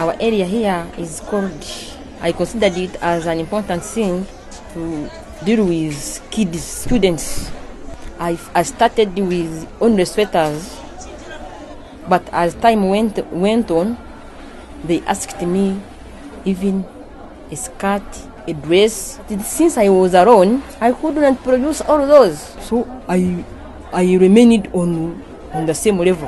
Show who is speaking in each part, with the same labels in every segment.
Speaker 1: Our area here is called, I considered it as an important thing to deal with kids, students. I started with only sweaters, but as time went on, they asked me even a skirt, a dress. Since I was alone, I couldn't produce all those, so I remained on the same level.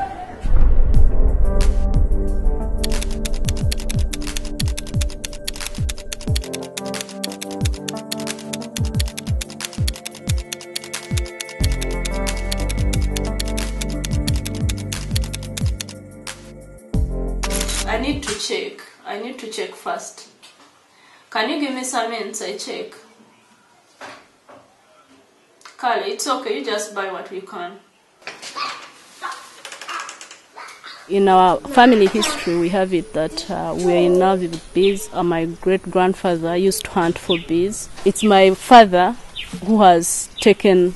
Speaker 2: I need to check first. Can you give me some minutes? I check. Carly, it's okay. You just buy what you can.
Speaker 3: In our family history, we have it that we are in love with bees. My great-grandfather used to hunt for bees. It's my father who has taken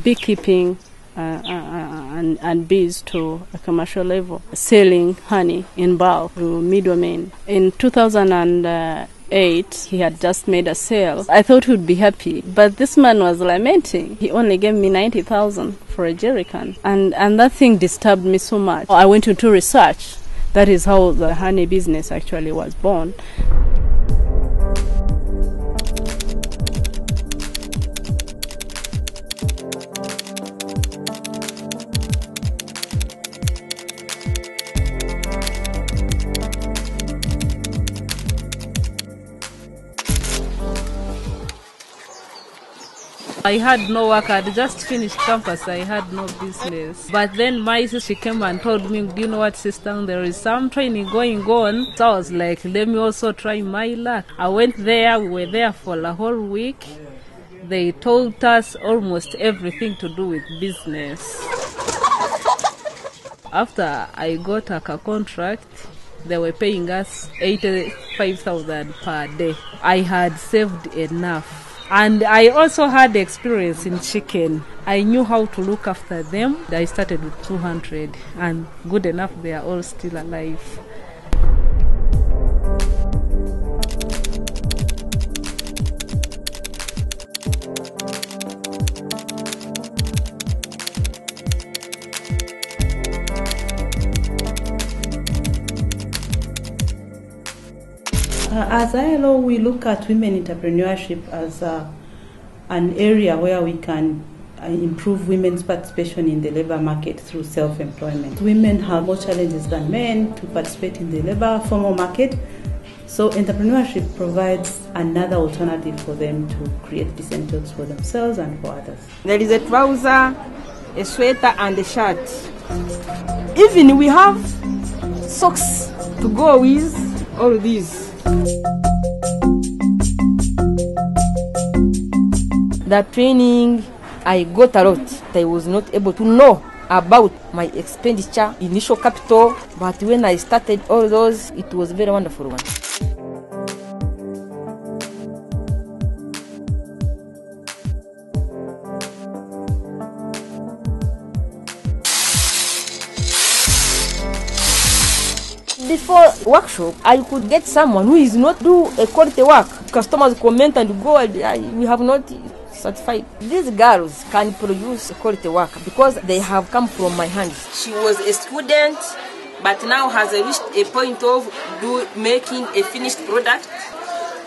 Speaker 3: beekeeping and bees to a commercial level, selling honey in bulk to middlemen. In 2008, he had just made a sale. I thought he would be happy, but this man was lamenting. He only gave me 90,000 for a jerrycan, and that thing disturbed me so much. I went into research. That is how the honey business actually was born. I had no work. I had just finished campus. I had no business. But then my sister came and told me, do you know what, sister, there is some training going on. So I was like, let me also try my luck. I went there. We were there for a whole week. They taught us almost everything to do with business. After I got a contract, they were paying us 85,000 per day. I had saved enough. And I also had experience in chicken. I knew how to look after them. I started with 200, and good enough, they are all still alive.
Speaker 4: As ILO, we look at women entrepreneurship as an area where we can improve women's participation in the labor market through self-employment. Women have more challenges than men to participate in the labor formal market, so entrepreneurship provides another alternative for them to create decent jobs for themselves and for others.
Speaker 1: There is a trouser, a sweater, and a shirt. Even we have socks to go with all these. The training, I got a lot. I was not able to know about my expenditure, initial capital, but when I started all those, it was a very wonderful one. Before workshop, I could get someone who is not do a quality work. Customers comment and go, we have not certified. These girls can produce quality work because they have come from my hands. She was a student, but now has reached a point of making a finished product.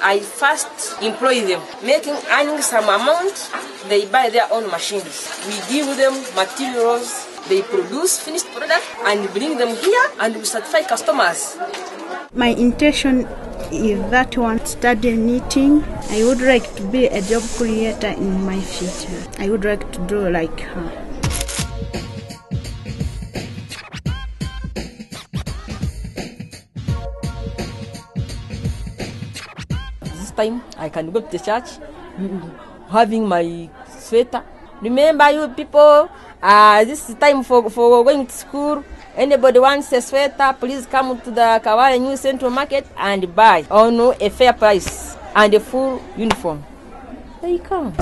Speaker 1: I first employ them, earning some amount. They buy their own machines. We give them materials. They produce finished product and bring them here, and we certify customers.
Speaker 5: My intention is that one, study knitting. I would like to be a job creator in my future. I would like to do like her.
Speaker 1: This time I can go to the church, having my sweater. Remember, you people, this is time for going to school. Anybody wants a sweater, please come to the Kawala New Central Market and buy on a fair price and a full uniform. There you come.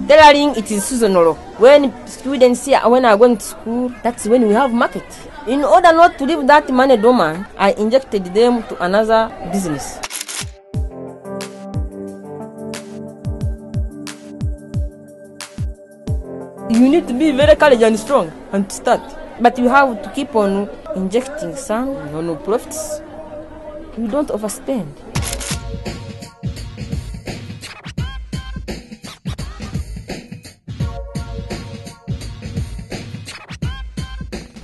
Speaker 1: Tailoring, it is seasonal. When students here, when are going to school, that's when we have market. In order not to leave that money dormant, I injected them to another business. You need to be very courageous and strong and start. But you have to keep on injecting some profits. You don't overspend.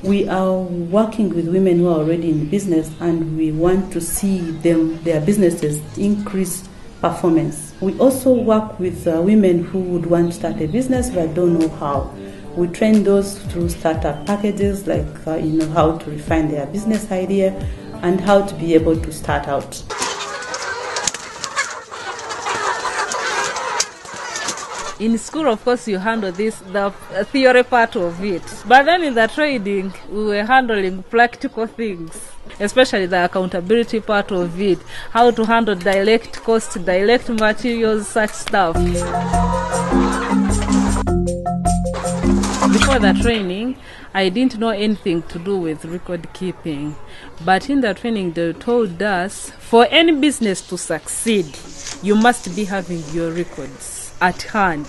Speaker 4: We are working with women who are already in business, and we want to see their businesses increase performance. We also work with women who would want to start a business but don't know how. We train those through startup packages, like how to refine their business idea and how to be able to start out.
Speaker 6: In school, of course, you handle the theory part of it. But then in the trading, we were handling practical things, especially the accountability part of it, how to handle direct costs, direct materials, such stuff. Before the training, I didn't know anything to do with record keeping. But in the training, they told us, for any business to succeed, you must be having your records at hand.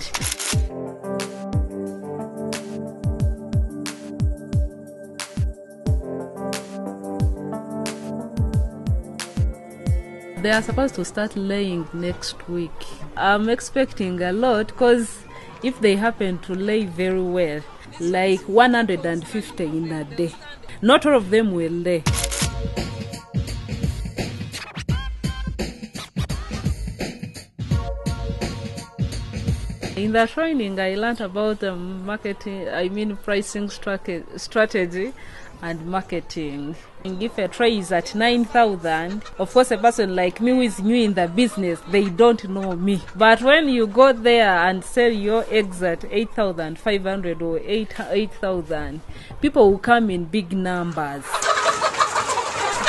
Speaker 6: They are supposed to start laying next week. I'm expecting a lot, because if they happen to lay very well, like 150 in a day, not all of them will lay. In the training, I learned about pricing strategy and marketing. If a tray is at 9,000, of course a person like me who is new in the business, they don't know me. But when you go there and sell your eggs at 8,500 or 8,000, people will come in big numbers.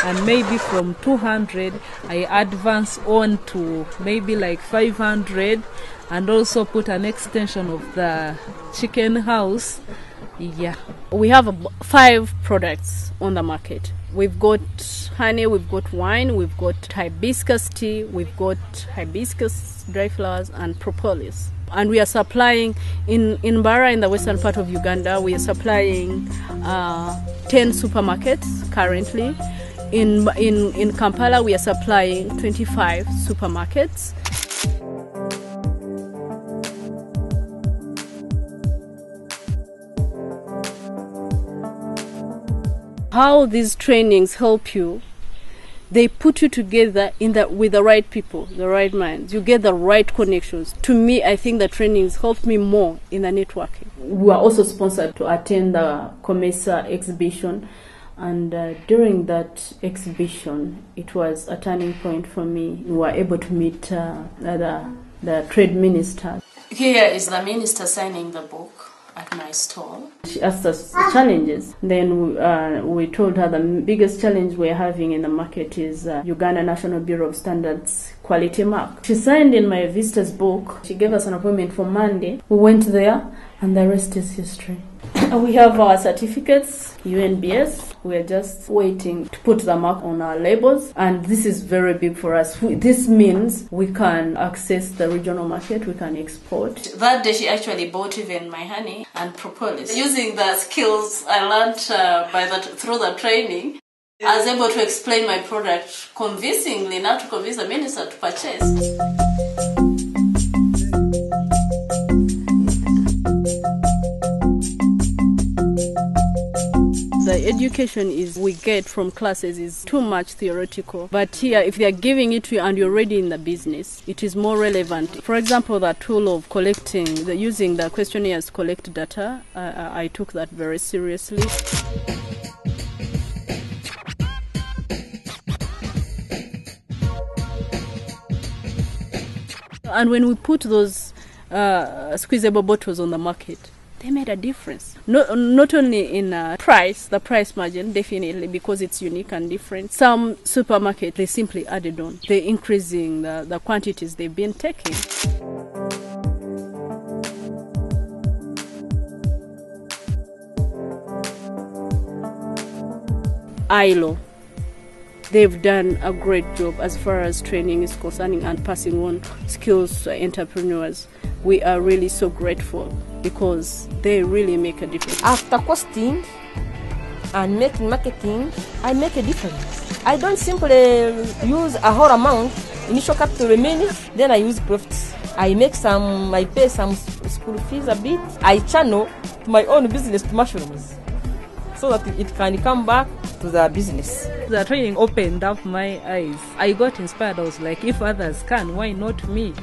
Speaker 6: And maybe from 200, I advance on to maybe like 500, and also put an extension of the chicken house. Yeah.
Speaker 3: We have 5 products on the market. We've got honey, we've got wine, we've got hibiscus tea, we've got hibiscus dry flowers, and propolis. And we are supplying in Bara, in the western part of Uganda, we are supplying 10 supermarkets currently. In Kampala, we are supplying 25 supermarkets. How these trainings help you, they put you together with the right people, the right minds. You get the right connections. To me, I think the trainings helped me more in the networking. We were also sponsored to attend the COMESA exhibition, and during that exhibition, it was a turning point for me. We were able to meet the trade minister.
Speaker 2: Here is the minister signing the book at my stall.
Speaker 3: She asked us challenges. Then we told her the biggest challenge we're having in the market is Uganda National Bureau of Standards quality mark. She signed in my visitor's book. She gave us an appointment for Monday. We went there, and the rest is history. We have our certificates, UNBS. We're just waiting to put the mark on our labels, and this is very big for us. This means we can access the regional market, we can export.
Speaker 2: That day she actually bought even my honey and propolis. Using the skills I learned through the training, I was able to explain my product convincingly, now to convince the minister to purchase.
Speaker 3: The education we get from classes is too much theoretical. But here, if they are giving it to you and you're already in the business, it is more relevant. For example, the tool of using the questionnaires to collect data, I took that very seriously. And when we put those squeezable bottles on the market, they made a difference. Not only in price, the price margin, definitely, because it's unique and different. Some supermarkets, they simply added on. They're increasing the quantities they've been taking. ILO. They've done a great job as far as training is concerning and passing on skills to entrepreneurs. We are really so grateful because they really make a difference.
Speaker 1: After costing and making marketing, I make a difference. I don't simply use a whole amount, initial capital remaining, then I use profits. I pay some school fees a bit. I channel to my own business to mushrooms so that it can come back to the business.
Speaker 6: The training opened up my eyes. I got inspired. I was like, if others can, why not me?